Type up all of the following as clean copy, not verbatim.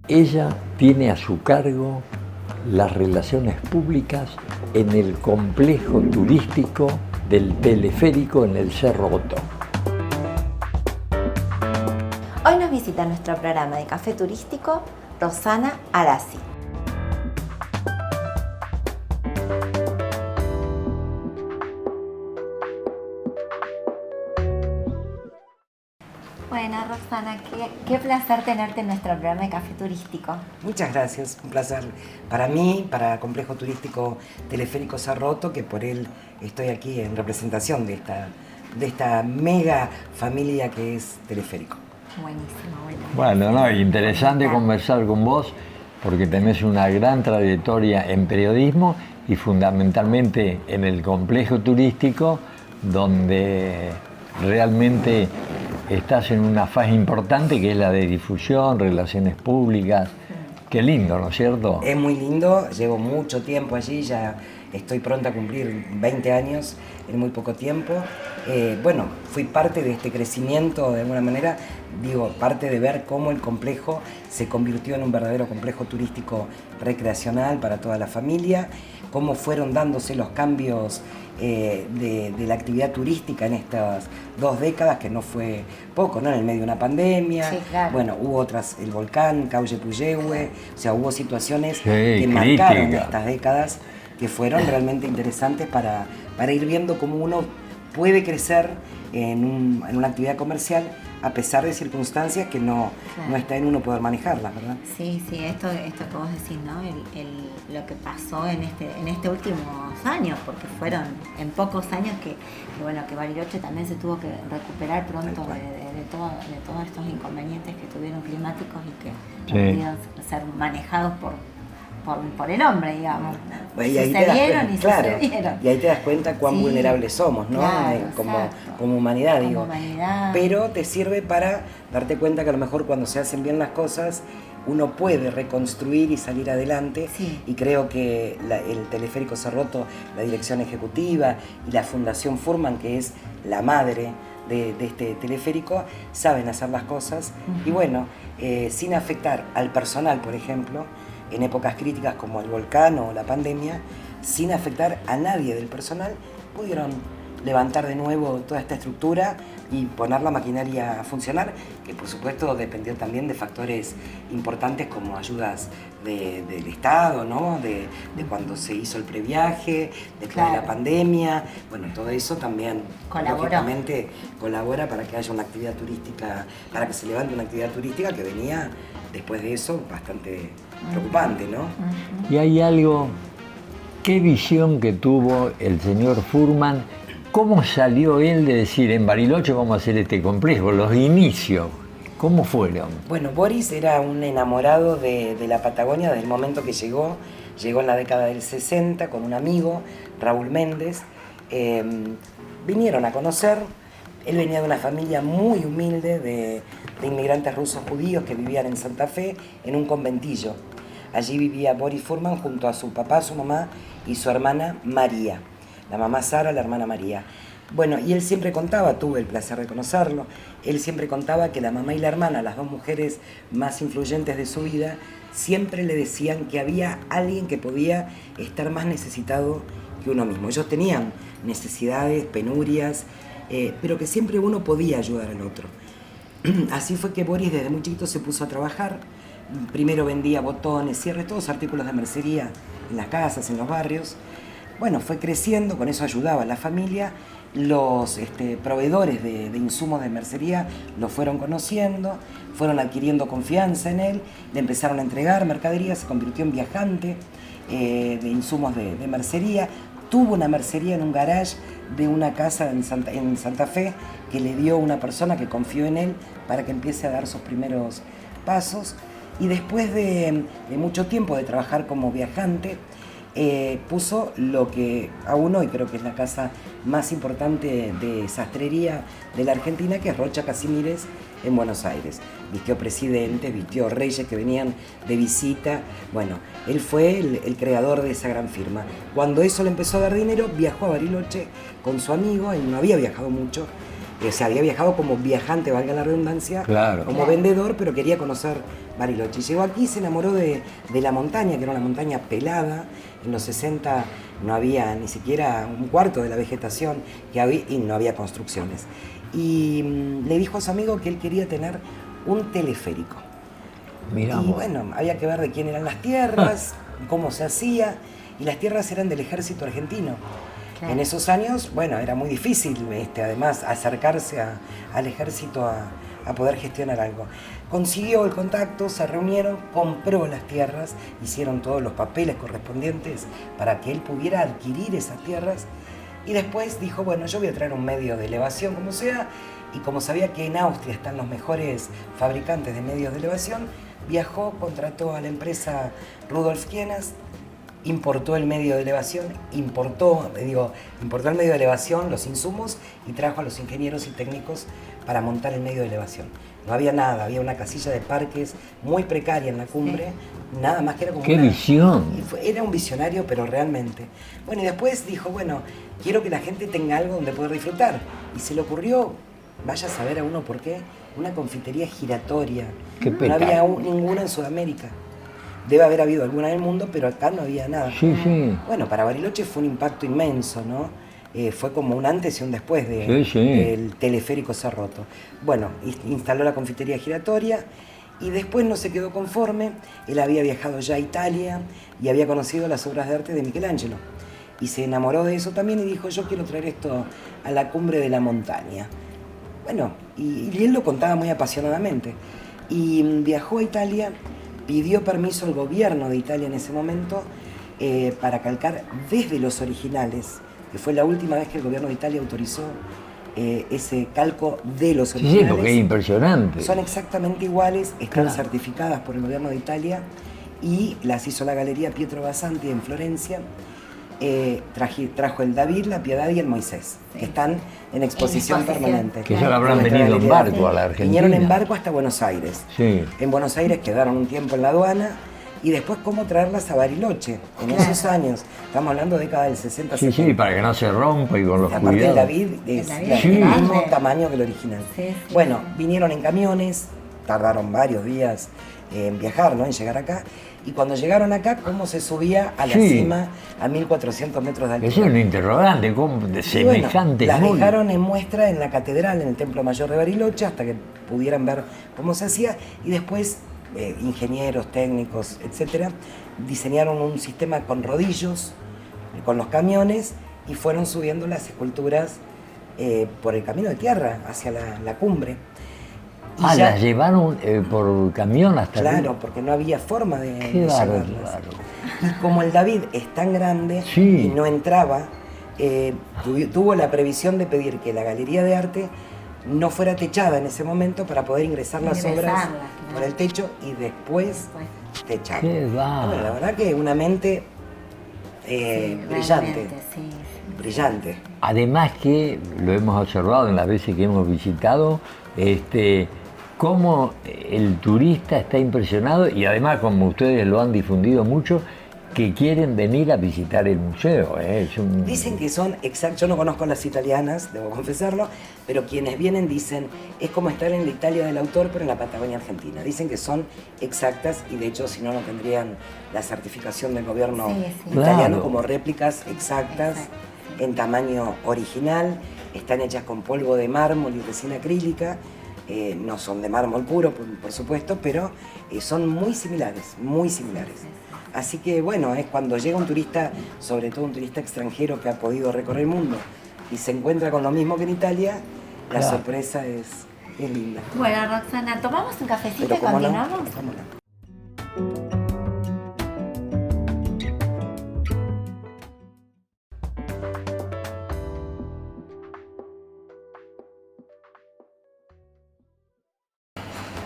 Ella tiene a su cargo las relaciones públicas en el complejo turístico del teleférico en el Cerro Otto. Hoy nos visita en nuestro programa de Café Turístico Rosana Arasi. Bueno, Rosana, qué placer tenerte en nuestro programa de Café Turístico. Muchas gracias, un placer para mí, para Complejo Turístico Teleférico Cerro Otto, que por él estoy aquí en representación de esta mega familia que es Teleférico. Buenísimo. Bueno, no, interesante conversar con vos porque tenés una gran trayectoria en periodismo y fundamentalmente en el complejo turístico, donde realmente estás en una fase importante que es la de difusión, relaciones públicas. Qué lindo, ¿no es cierto? Es muy lindo, llevo mucho tiempo allí, ya estoy pronta a cumplir 20 años en muy poco tiempo. Fui parte de este crecimiento de alguna manera, parte de ver cómo el complejo se convirtió en un verdadero complejo turístico recreacional para toda la familia, cómo fueron dándose los cambios de la actividad turística en estas 2 décadas, que no fue poco, ¿no? En el medio de una pandemia, sí, claro. Hubo otras, el volcán, Cauye Puyehue, o sea, hubo situaciones Sí, que crítica. marcaron estas décadas que fueron realmente interesantes para ir viendo cómo uno puede crecer en una actividad comercial a pesar de circunstancias que no está en uno poder manejarlas, ¿verdad? Sí, esto que vos decís, ¿no? Lo que pasó en este últimos años, porque fueron en pocos años que Bariloche también se tuvo que recuperar pronto de todos estos inconvenientes que tuvieron climáticos y que no pudieron ser manejados por el hombre, digamos. Sucedieron. Y ahí te das cuenta cuán vulnerables somos, ¿no? Claro, como humanidad, como humanidad. Pero te sirve para darte cuenta que a lo mejor cuando se hacen bien las cosas, uno puede reconstruir y salir adelante. Sí. Y creo que el Teleférico Cerro Otto, la dirección ejecutiva y la Fundación Furman, que es la madre de este teleférico, saben hacer las cosas. Uh-huh. Y sin afectar al personal, por ejemplo, en épocas críticas como el volcán o la pandemia, sin afectar a nadie del personal, pudieron levantar de nuevo toda esta estructura y poner la maquinaria a funcionar, que por supuesto dependió también de factores importantes como ayudas del Estado, ¿no? De cuando se hizo el previaje, después de la pandemia. Todo eso también lógicamente colabora para que haya una actividad turística, para que se levante una actividad turística que venía después de eso bastante preocupante, ¿no? Y hay algo, qué visión que tuvo el señor Furman, cómo salió él de decir en Bariloche vamos a hacer este complejo, los inicios, ¿cómo fueron? Bueno, Boris era un enamorado de la Patagonia desde el momento que llegó en la década del 60 con un amigo, Raúl Méndez, vinieron a conocer. Él venía de una familia muy humilde de inmigrantes rusos judíos que vivían en Santa Fe, en un conventillo. Allí vivía Boris Furman junto a su papá, su mamá y su hermana María. La mamá Sara, la hermana María. Y él siempre contaba, tuve el placer de conocerlo, él siempre contaba que la mamá y la hermana, las 2 mujeres más influyentes de su vida, siempre le decían que había alguien que podía estar más necesitado que uno mismo. Ellos tenían necesidades, penurias, pero que siempre uno podía ayudar al otro. Así fue que Boris desde muy chiquito se puso a trabajar. Primero vendía botones, cierres, todos artículos de mercería en las casas, en los barrios. Fue creciendo, con eso ayudaba a la familia. Los proveedores de insumos de mercería lo fueron conociendo, fueron adquiriendo confianza en él, le empezaron a entregar mercadería, se convirtió en viajante de insumos de mercería. Tuvo una mercería en un garage de una casa en Santa Fe que le dio una persona que confió en él para que empiece a dar sus primeros pasos. Y después de mucho tiempo de trabajar como viajante, puso lo que aún hoy creo que es la casa más importante de sastrería de la Argentina, que es Rocha Casimires en Buenos Aires. Vistió presidentes, vistió reyes que venían de visita. Él fue el creador de esa gran firma. Cuando eso le empezó a dar dinero, viajó a Bariloche con su amigo, él no había viajado mucho, O sea, había viajado como viajante, valga la redundancia, Claro. como vendedor, pero quería conocer Bariloche. Y llegó aquí y se enamoró de la montaña, que era una montaña pelada. En los 60 no había ni siquiera un cuarto de la vegetación que había y no había construcciones. Y le dijo a su amigo que él quería tener un teleférico. Mirá Y vos. bueno, había que ver de quién eran las tierras, cómo se hacía, y las tierras eran del ejército argentino. Claro. En esos años, bueno, era muy difícil, además, acercarse al ejército a poder gestionar algo. Consiguió el contacto, se reunieron, compró las tierras, hicieron todos los papeles correspondientes para que él pudiera adquirir esas tierras, y después dijo, bueno, yo voy a traer un medio de elevación como sea, y como sabía que en Austria están los mejores fabricantes de medios de elevación, viajó, contrató a la empresa Rudolf Kienas, importó el medio de elevación, importó el medio de elevación, los insumos, y trajo a los ingenieros y técnicos para montar el medio de elevación. No había nada, había una casilla de parques muy precaria en la cumbre, nada más que era como ¡Qué visión! Era un visionario, pero realmente. Bueno, y después dijo, bueno, quiero que la gente tenga algo donde poder disfrutar. Y se le ocurrió, vaya a saber a uno por qué, una confitería giratoria. Qué No pecado. había ninguna en Sudamérica. Debe haber habido alguna en el mundo, pero acá no había nada. Sí, sí. Bueno, para Bariloche fue un impacto inmenso, ¿no? Fue como un antes y un después Sí. del teleférico Cerroto. Bueno, instaló la confitería giratoria y después no se quedó conforme. Él había viajado ya a Italia y había conocido las obras de arte de Michelangelo. Y se enamoró de eso también y dijo, yo quiero traer esto a la cumbre de la montaña. Bueno, y él lo contaba muy apasionadamente. Y viajó a Italia, pidió permiso al gobierno de Italia en ese momento para calcar desde los originales, que fue la última vez que el gobierno de Italia autorizó ese calco de los Sí, originales. sí, porque es impresionante. Son exactamente iguales, están Claro. certificadas por el gobierno de Italia y las hizo la Galería Pietro Bassanti en Florencia. Trajo el David, la Piedad y el Moisés, que están en exposición permanente. Que ya habrán Con nuestra venido en galería. barco a la Argentina. Vinieron en barco hasta Buenos Aires. Sí. En Buenos Aires quedaron un tiempo en la aduana y después cómo traerlas a Bariloche en esos años. Estamos hablando de década del 60, Sí, 70. sí, para que no se rompa y con los Aparte el cuidados. David es El David del es mismo grande. tamaño que el original. Sí, sí. Bueno, vinieron en camiones, tardaron varios días en viajar, ¿no? En llegar acá. Y cuando llegaron acá, ¿cómo se subía a la Sí. cima a 1400 metros de altura? Eso es un interrogante, ¿cómo? De Y semejante bueno, las muy- dejaron en muestra en la catedral, en el Templo Mayor de Bariloche, hasta que pudieran ver cómo se hacía. Y después, ingenieros, técnicos, etcétera, diseñaron un sistema con rodillos, con los camiones, y fueron subiendo las esculturas por el camino de tierra hacia la cumbre. Y Ah, ya- las llevaron por camión hasta Claro, arriba. porque no había forma de Qué llevarlas. bárbaro. Y como el David es tan grande Sí. y no entraba, tuvo la previsión de pedir que la Galería de Arte no fuera techada en ese momento para poder ingresar las obras Ingresarlas, por claro. el techo y después techar. Qué bárbaro. Bueno, la verdad que una mente Sí, brillante, realmente, sí. brillante. Además que lo hemos observado en las veces que hemos visitado, cómo el turista está impresionado y además como ustedes lo han difundido mucho, que quieren venir a visitar el museo. Es un... Dicen que son exactos, yo no conozco a las italianas, debo confesarlo, pero quienes vienen dicen, es como estar en la Italia del autor, pero en la Patagonia Argentina. Dicen que son exactas y de hecho si no, no tendrían la certificación del gobierno Sí, sí. italiano Claro. como réplicas exactas, Exacto. en tamaño original, están hechas con polvo de mármol y resina acrílica, no son de mármol puro, por supuesto, pero son muy similares, muy similares. Así que bueno, es cuando llega un turista, sobre todo un turista extranjero que ha podido recorrer el mundo y se encuentra con lo mismo que en Italia, la Claro. sorpresa es linda. Bueno, Roxana, ¿tomamos un cafecito y Pero cómo no, continuamos? cómo no.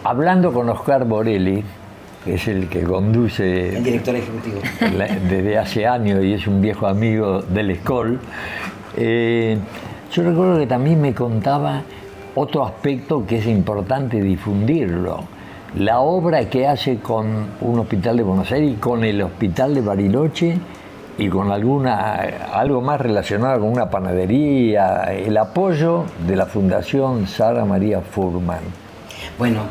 Hablando con Oscar Borelli, que es el que conduce El director ejecutivo. desde hace años y es un viejo amigo del Escol, yo recuerdo que también me contaba otro aspecto que es importante difundirlo. La obra que hace con un hospital de Buenos Aires y con el hospital de Bariloche, y con algo más relacionado con una panadería, el apoyo de la Fundación Sara María Fuhrman. Bueno,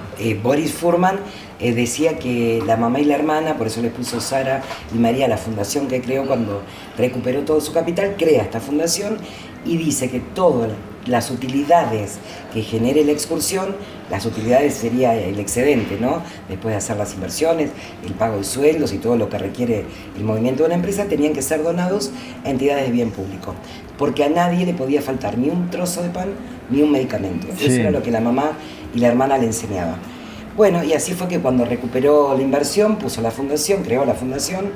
Boris Fuhrman decía que la mamá y la hermana, por eso le puso Sara y María, la fundación que creó cuando recuperó todo su capital, crea esta fundación y dice que todas las utilidades que genere la excursión, las utilidades sería el excedente, ¿no? Después de hacer las inversiones, el pago de sueldos y todo lo que requiere el movimiento de una empresa, tenían que ser donados a entidades de bien público, porque a nadie le podía faltar ni un trozo de pan ni un medicamento. Sí. Eso era lo que la mamá y la hermana le enseñaban. Bueno, y así fue que cuando recuperó la inversión, puso la fundación, creó la fundación,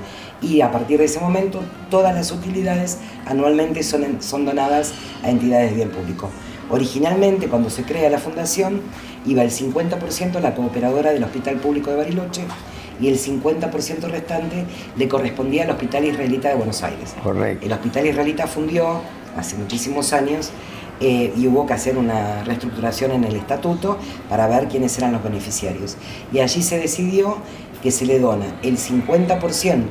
y a partir de ese momento todas las utilidades anualmente son donadas a entidades de bien público. Originalmente, cuando se crea la fundación, iba el 50% a la cooperadora del Hospital Público de Bariloche y el 50% restante le correspondía al Hospital Israelita de Buenos Aires. Correcto. El Hospital Israelita fundió hace muchísimos años y hubo que hacer una reestructuración en el estatuto para ver quiénes eran los beneficiarios. Y allí se decidió que se le dona el 50%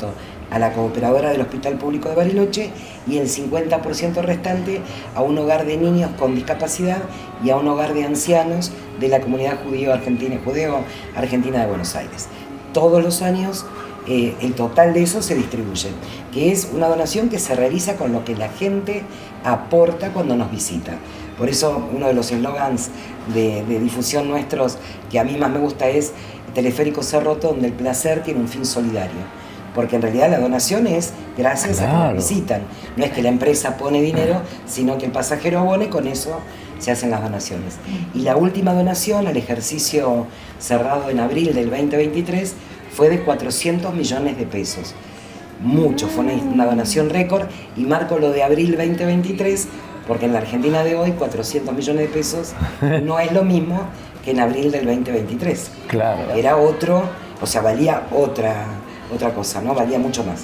a la cooperadora del Hospital Público de Bariloche y el 50% restante a un hogar de niños con discapacidad y a un hogar de ancianos de la comunidad judeo-argentina de Buenos Aires. Todos los años el total de eso se distribuye, que es una donación que se realiza con lo que la gente aporta cuando nos visita. Por eso uno de los eslogans de difusión nuestros que a mí más me gusta es Teleférico Cerroto, donde el placer tiene un fin solidario. Porque en realidad la donación es gracias a que nos visitan. No es que la empresa pone dinero, sino que el pasajero abone, con eso se hacen las donaciones. Y la última donación al ejercicio cerrado en abril del 2023 fue de 400 millones de pesos. Mucho, fue una donación récord, y marco lo de abril 2023 porque en la Argentina de hoy 400 millones de pesos no es lo mismo que en abril del 2023. Claro. Era otro, o sea, valía otra cosa, ¿no? Valía mucho más.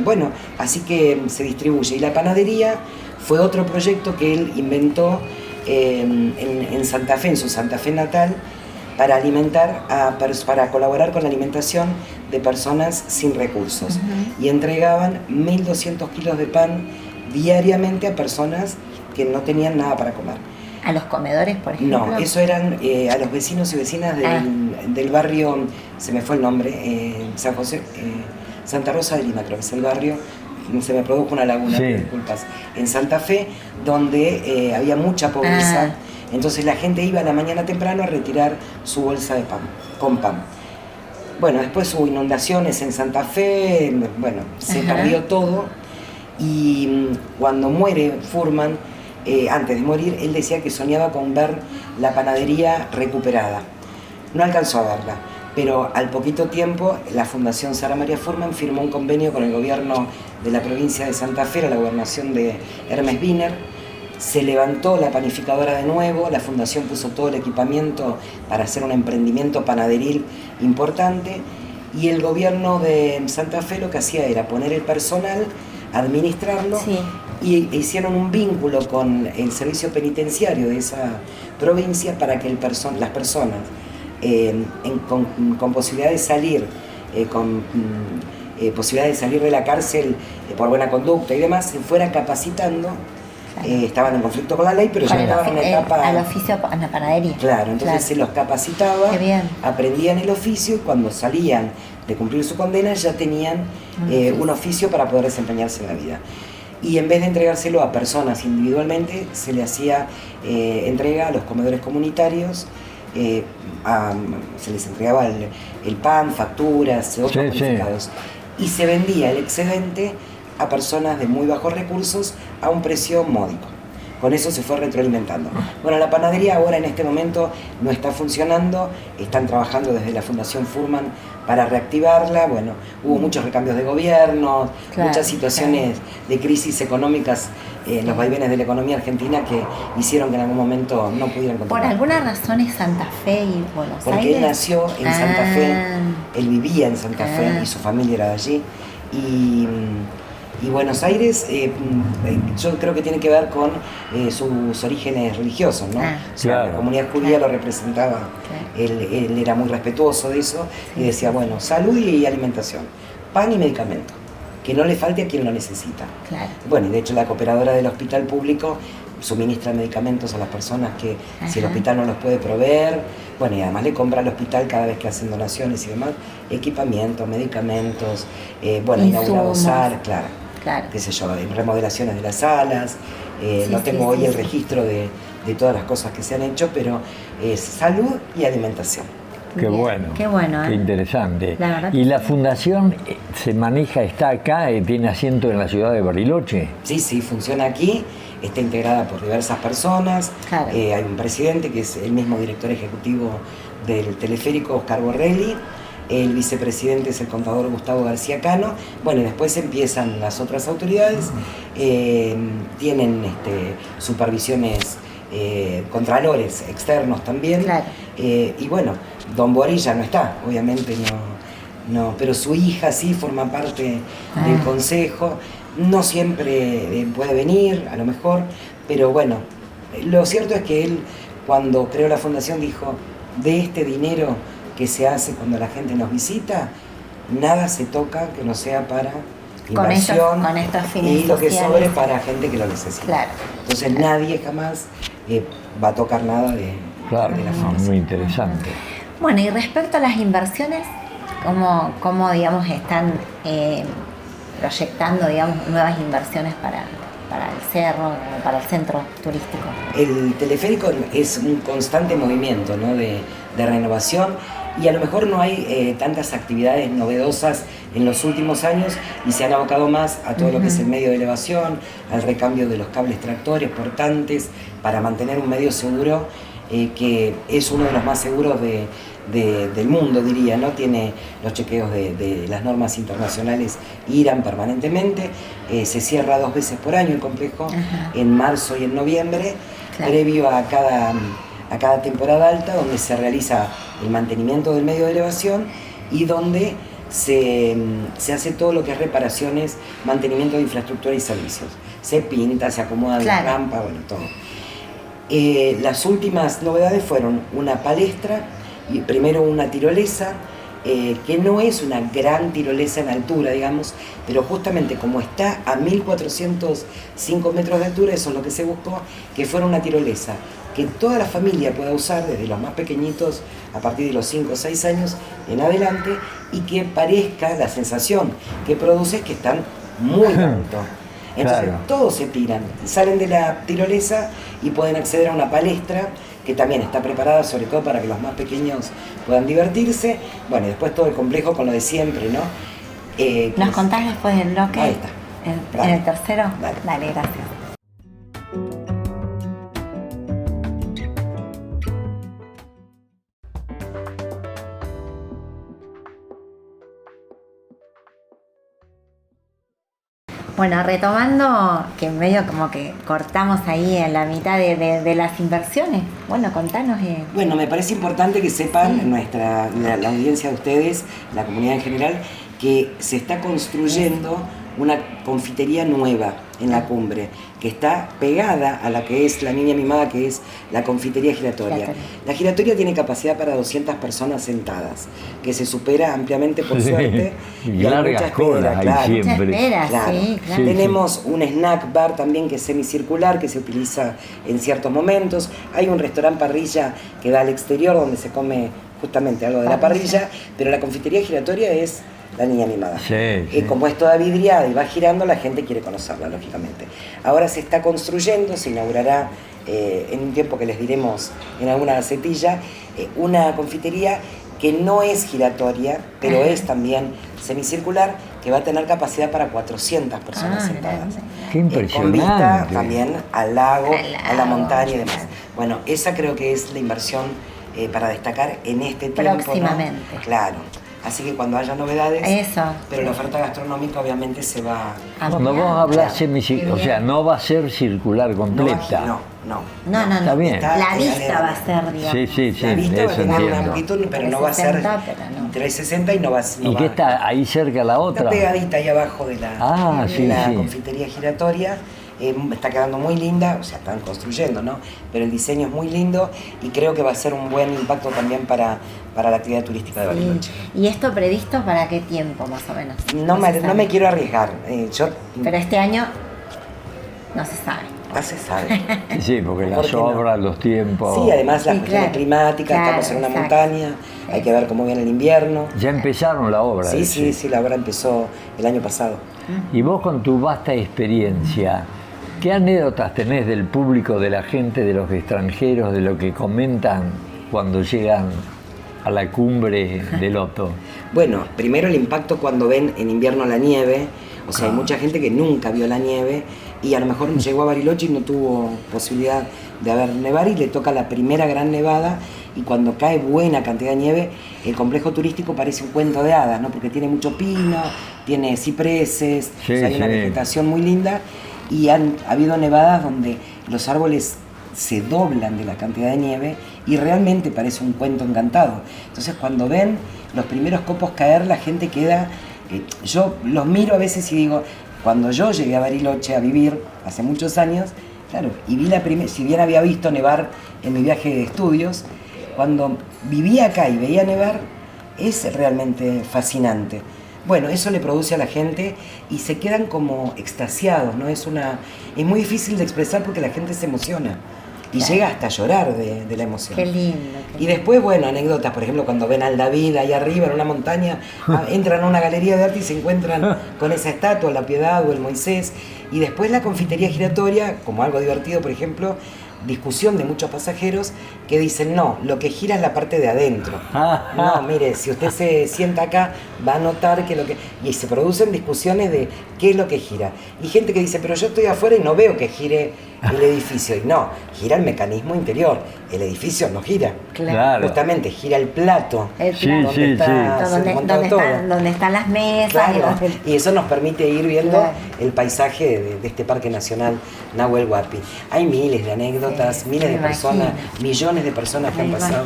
Bueno, así que se distribuye. Y la panadería fue otro proyecto que él inventó en Santa Fe, en su Santa Fe natal, para para colaborar con la alimentación de personas sin recursos. Y entregaban 1.200 kilos de pan diariamente a personas que no tenían nada para comer. ¿A los comedores, por ejemplo? No, eso eran a los vecinos y vecinas del barrio, se me fue el nombre, San José, Santa Rosa de Lima, creo que es el barrio, se me produjo una laguna, sí. Disculpas, en Santa Fe, donde había mucha pobreza. Entonces la gente iba a la mañana temprano a retirar su bolsa de pan, con pan. Bueno, después hubo inundaciones en Santa Fe, bueno, se perdió todo, y cuando muere Fuhrman, antes de morir, él decía que soñaba con ver la panadería recuperada. No alcanzó a verla, pero al poquito tiempo la Fundación Sara María Fuhrman firmó un convenio con el gobierno de la provincia de Santa Fe, la gobernación de Hermes Wiener. Se levantó la panificadora de nuevo, la fundación puso todo el equipamiento para hacer un emprendimiento panaderil importante, y el gobierno de Santa Fe lo que hacía era poner el personal, administrarlo, sí. Y hicieron un vínculo con el servicio penitenciario de esa provincia para que las personas con posibilidad de salir, posibilidad de salir de la cárcel por buena conducta y demás, se fuera capacitando. Estaban en conflicto con la ley, pero ya estaban en etapa... Al oficio en la panadería. Claro, entonces se los capacitaba, aprendían el oficio, y cuando salían de cumplir su condena ya tenían un oficio para poder desempeñarse en la vida. Y en vez de entregárselo a personas individualmente, se le hacía entrega a los comedores comunitarios, se les entregaba el pan, facturas, otros panificados. Y se vendía el excedente a personas de muy bajos recursos a un precio módico. Con eso se fue retroalimentando. Bueno, la panadería ahora en este momento no está funcionando, están trabajando desde la Fundación Fuhrman para reactivarla. Bueno, hubo muchos recambios de gobierno, muchas situaciones de crisis económicas, los vaivenes de la economía argentina que hicieron que en algún momento no pudieran continuar. ¿Por alguna razón es Santa Fe y Buenos Aires? Porque él nació en Santa Fe, él vivía en Santa Fe y su familia era de allí. Y Buenos Aires, yo creo que tiene que ver con sus orígenes religiosos, ¿no? O sea, la comunidad judía lo representaba, él era muy respetuoso de eso, y decía, bueno, salud y alimentación, pan y medicamento. que no le falte a quien lo necesita. Claro. Bueno, y de hecho la cooperadora del hospital público suministra medicamentos a las personas que si el hospital no los puede proveer, bueno, y además le compra al hospital cada vez que hacen donaciones y demás, equipamiento, medicamentos, bueno, inaugurado salas, claro, qué sé yo, remodelaciones de las salas, no tengo hoy el registro de todas las cosas que se han hecho, pero salud y alimentación. Qué bueno, qué interesante. ¿Y la fundación se maneja, está acá, tiene asiento en la ciudad de Bariloche? Sí, funciona aquí, está integrada por diversas personas, hay un presidente que es el mismo director ejecutivo del teleférico, Oscar Borrelli, el vicepresidente es el contador Gustavo García Cano, bueno, y después empiezan las otras autoridades, tienen supervisiones, contralores externos también, y bueno, don Boris ya no está, obviamente no, pero su hija sí forma parte del consejo, no siempre puede venir, a lo mejor, pero bueno, lo cierto es que él cuando creó la fundación dijo, de este dinero que se hace cuando la gente nos visita, nada se toca que no sea para inversión con estos fines y lo que sociales. sobre para gente que lo necesita. Entonces nadie jamás va a tocar nada de la fundación. Muy interesante. Bueno, y respecto a las inversiones, ¿cómo digamos, están proyectando, digamos, nuevas inversiones para el cerro, para el centro turístico? El teleférico es un constante movimiento, ¿no?, de renovación, y a lo mejor no hay tantas actividades novedosas en los últimos años y se han abocado más a todo lo que es el medio de elevación, al recambio de los cables tractores, portantes, para mantener un medio seguro, que es uno de los más seguros del mundo, diría, ¿no? Tiene los chequeos de las normas internacionales IRAN permanentemente, se cierra 2 veces por año el complejo, en marzo y en noviembre, previo a cada temporada alta, donde se realiza el mantenimiento del medio de elevación y donde se hace todo lo que es reparaciones, mantenimiento de infraestructura y servicios. Se pinta, se acomoda la rampa, bueno, todo. Las últimas novedades fueron una palestra, y primero una tirolesa, que no es una gran tirolesa en altura, digamos, pero justamente como está a 1405 metros de altura, eso es lo que se buscó, que fuera una tirolesa que toda la familia pueda usar, desde los más pequeñitos a partir de los 5 o 6 años en adelante, y que parezca, la sensación que produce es que están muy alto. Entonces todos se tiran, salen de la tirolesa y pueden acceder a una palestra que también está preparada sobre todo para que los más pequeños puedan divertirse. Bueno, y después todo el complejo con lo de siempre, ¿no? ¿Nos contás después del bloque? Ahí está. ¿En el tercero? Dale, gracias. Bueno, retomando, que medio como que cortamos ahí en la mitad de las inversiones, bueno, contanos. Bueno, me parece importante que sepan la audiencia de ustedes, la comunidad en general, que se está construyendo una confitería nueva en la cumbre, que está pegada a la que es la Niña Mimada, que es la confitería giratoria. La giratoria tiene capacidad para 200 personas sentadas, que se supera ampliamente, por suerte. Y largas colas ahí siempre. Tenemos un snack bar también que es semicircular, que se utiliza en ciertos momentos. Hay un restaurante parrilla que da al exterior, donde se come justamente algo de la parrilla, pero la confitería giratoria es la Niña Mimada. Como es toda vidriada y va girando, la gente quiere conocerla, lógicamente. Ahora se está construyendo, se inaugurará en un tiempo que les diremos en alguna gacetilla, una confitería que no es giratoria, pero es también semicircular, que va a tener capacidad para 400 personas sentadas. ¡Qué impresionante! Con vista también al lago, a la montaña y demás. Bueno, esa creo que es la inversión para destacar en este tiempo, próximamente. ¿no? Claro. Así que cuando haya novedades, pero la oferta gastronómica obviamente se va... Cuando vos hablas semicircular, o sea, no va a ser circular completa. No. Está bien. La vista va a ser, digamos. Sí, la vista va a tener una entiendo. longitud, pero no va a ser 360 y no va a ser... ¿Y qué está ahí cerca la otra? Está pegadita ahí abajo de la confitería giratoria. está quedando muy linda, o sea, están construyendo, ¿no? Pero el diseño es muy lindo y creo que va a ser un buen impacto también para la actividad turística de Bariloche. ¿Y esto previsto para qué tiempo más o menos? No me quiero arriesgar. Pero este año no se sabe. No se sabe. Sí, porque las obras, los tiempos... Sí, además las cuestiones climáticas, estamos en una montaña, hay que ver cómo viene el invierno. Ya empezaron la obra. Sí, la obra empezó el año pasado. Y vos con tu vasta experiencia, ¿qué anécdotas tenés del público, de la gente, de los extranjeros, de lo que comentan cuando llegan a la cumbre del Otto? Bueno, primero el impacto cuando ven en invierno la nieve, o sea, hay mucha gente que nunca vio la nieve y a lo mejor llegó a Bariloche y no tuvo posibilidad de ver nevar y le toca la primera gran nevada y cuando cae buena cantidad de nieve, el complejo turístico parece un cuento de hadas, ¿no? Porque tiene mucho pino, tiene cipreses, o sea, hay una vegetación muy linda y ha habido nevadas donde los árboles se doblan de la cantidad de nieve y realmente parece un cuento encantado. Entonces cuando ven los primeros copos caer, la gente queda... yo los miro a veces y digo, cuando yo llegué a Bariloche a vivir hace muchos años, claro, y vi si bien había visto nevar en mi viaje de estudios, cuando vivía acá y veía nevar, es realmente fascinante. Bueno, eso le produce a la gente y se quedan como extasiados, ¿no? Es muy difícil de expresar porque la gente se emociona y llega hasta a llorar de la emoción. Qué lindo. Y después, bueno, anécdotas, por ejemplo, cuando ven al David ahí arriba en una montaña, entran a una galería de arte y se encuentran con esa estatua, la Piedad o el Moisés. Y después la confitería giratoria, como algo divertido, por ejemplo, discusión de muchos pasajeros que dicen, no, lo que gira es la parte de adentro. No, mire, si usted se sienta acá, va a notar que lo que... Y se producen discusiones de qué es lo que gira. Y gente que dice, pero yo estoy afuera y no veo que gire el edificio. Y no, gira el mecanismo interior. El edificio no gira. Claro. Justamente, gira el plato. Donde están las mesas. Claro. Y eso nos permite ir viendo el paisaje de este Parque Nacional Nahuel Huapi. Hay miles de anécdotas, miles de personas, millones de personas que han pasado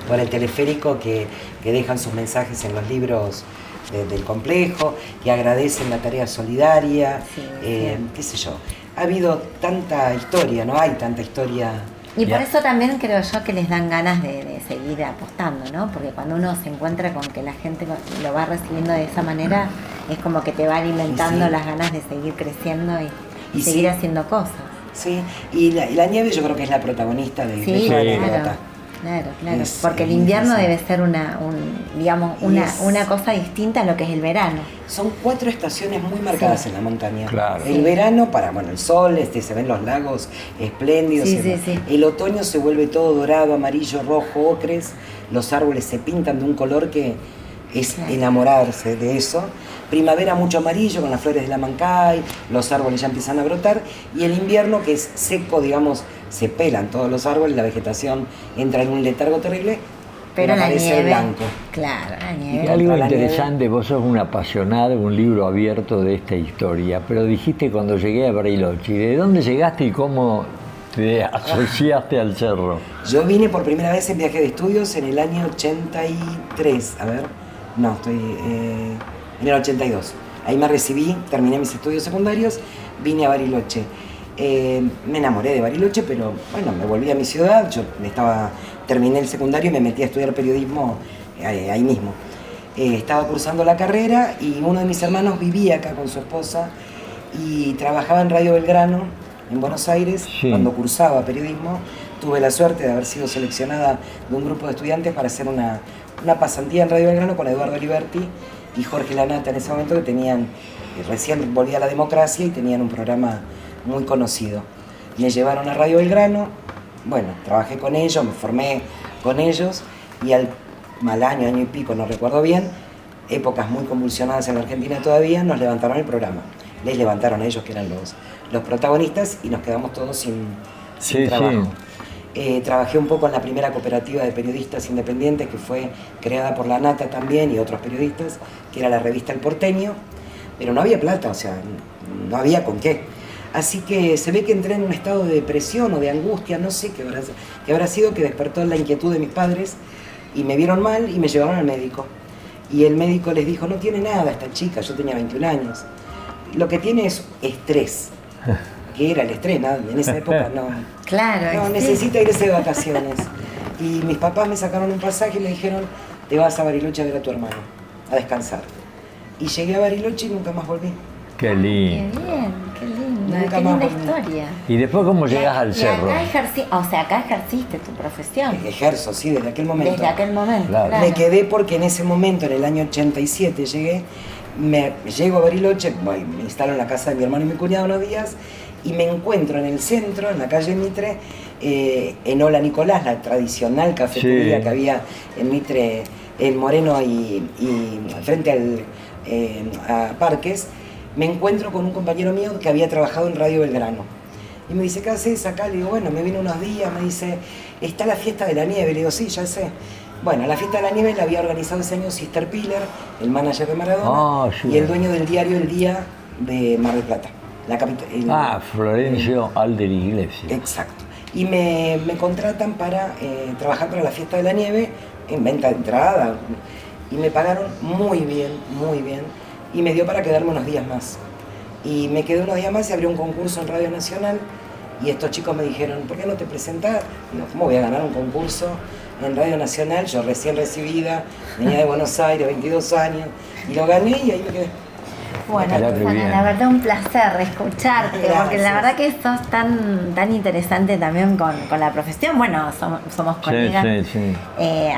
por el teleférico que dejan sus mensajes en los libros del complejo, que agradecen la tarea solidaria, qué sé yo. Ha habido tanta historia, no hay tanta historia. Y por eso también creo yo que les dan ganas de seguir apostando, ¿no? Porque cuando uno se encuentra con que la gente lo va recibiendo de esa manera, es como que te va alimentando las ganas de seguir creciendo y seguir haciendo cosas. Sí, y la nieve yo creo que es la protagonista de toda la anécdota. Claro, porque el invierno debe ser una cosa distinta a lo que es el verano. Son 4 estaciones muy marcadas en la montaña. Claro. El verano, el sol, se ven los lagos espléndidos. El otoño se vuelve todo dorado, amarillo, rojo, ocres. Los árboles se pintan de un color que es enamorarse de eso. Primavera mucho amarillo con las flores de la mancay, los árboles ya empiezan a brotar y el invierno que es seco, digamos, se pelan todos los árboles, la vegetación entra en un letargo terrible, pero aparece el blanco. Claro, la nieve. Y algo interesante, vos sos un apasionado, un libro abierto de esta historia, pero dijiste cuando llegué a Bariloche, ¿de dónde llegaste y cómo te asociaste al cerro? Yo vine por primera vez en viaje de estudios en el año 83, en el 82. Ahí me recibí, terminé mis estudios secundarios, vine a Bariloche. Me enamoré de Bariloche, pero bueno, me volví a mi ciudad, terminé el secundario y me metí a estudiar periodismo ahí mismo. Estaba cursando la carrera y uno de mis hermanos vivía acá con su esposa y trabajaba en Radio Belgrano, en Buenos Aires, cuando cursaba periodismo. Tuve la suerte de haber sido seleccionada de un grupo de estudiantes para hacer una pasantía en Radio Belgrano con Eduardo Liberti y Jorge Lanata en ese momento, que recién volvía a la democracia y tenían un programa muy conocido. Me llevaron a Radio Belgrano, trabajé con ellos, me formé con ellos y al año y pico, no recuerdo bien, épocas muy convulsionadas en la Argentina todavía, nos levantaron el programa. Les levantaron a ellos, que eran los protagonistas, y nos quedamos todos sin trabajo. Trabajé un poco en la primera cooperativa de periodistas independientes que fue creada por la Nata también y otros periodistas, que era la revista El Porteño, pero no había plata, o sea, no había con qué. Así que se ve que entré en un estado de depresión o de angustia, no sé qué habrá sido, que despertó la inquietud de mis padres y me vieron mal y me llevaron al médico. Y el médico les dijo, no tiene nada esta chica, yo tenía 21 años, lo que tiene es estrés. que era el estreno, en esa época no. Claro, No, sí. necesita irse de vacaciones. Y mis papás me sacaron un pasaje y me dijeron, te vas a Bariloche a ver a tu hermano, a descansar. Y llegué a Bariloche y nunca más volví. Qué Qué lindo. bien, qué linda, Nunca qué más linda volví. historia. ¿Y después cómo llegas al Y cerro? acá ejerciste tu profesión. Ejerzo, sí, desde aquel momento. Desde aquel momento, Claro. claro. Me quedé porque en ese momento, en el año 87, llego a Bariloche, me instalo en la casa de mi hermano y mi cuñado unos días, y me encuentro en el centro, en la calle Mitre, en Hola Nicolás, la tradicional cafetería Sí. que había en Mitre, en Moreno y frente a Parques. Me encuentro con un compañero mío que había trabajado en Radio Belgrano. Y me dice, ¿qué haces acá? Le digo, bueno, me vine unos días, me dice, está la fiesta de la nieve. Le digo, sí, ya sé. Bueno, la fiesta de la nieve la había organizado ese año Sister Piller, el manager de Maradona, Ah, sí. y el dueño del diario El Día de Mar del Plata. La Florencio Alder Iglesias. Exacto. Y me contratan para trabajar para la fiesta de la nieve, en venta de entrada. Y me pagaron muy bien, muy bien. Y me dio para quedarme unos días más. Y me quedé unos días más y abrió un concurso en Radio Nacional. Y estos chicos me dijeron, ¿por qué no te presentás? Digo, ¿cómo voy a ganar un concurso en Radio Nacional? Yo recién recibida, venía de Buenos Aires, 22 años. Y lo gané y ahí me quedé. Bueno, Mirá qué Susana, bien. la verdad un placer escucharte, porque Gracias. la verdad que sos tan interesante también con la profesión. Bueno, somos colegas, sí.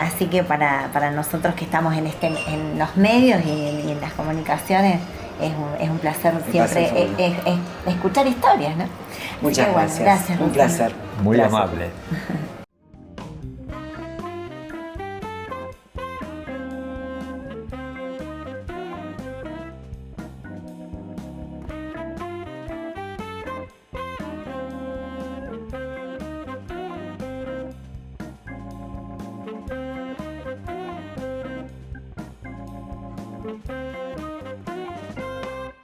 así que para nosotros que estamos en los medios y en las comunicaciones, es un placer siempre placer fue mío. escuchar historias, ¿no? Así Muchas que, bueno, gracias. Un Susana. placer. Muy Gracias. amable.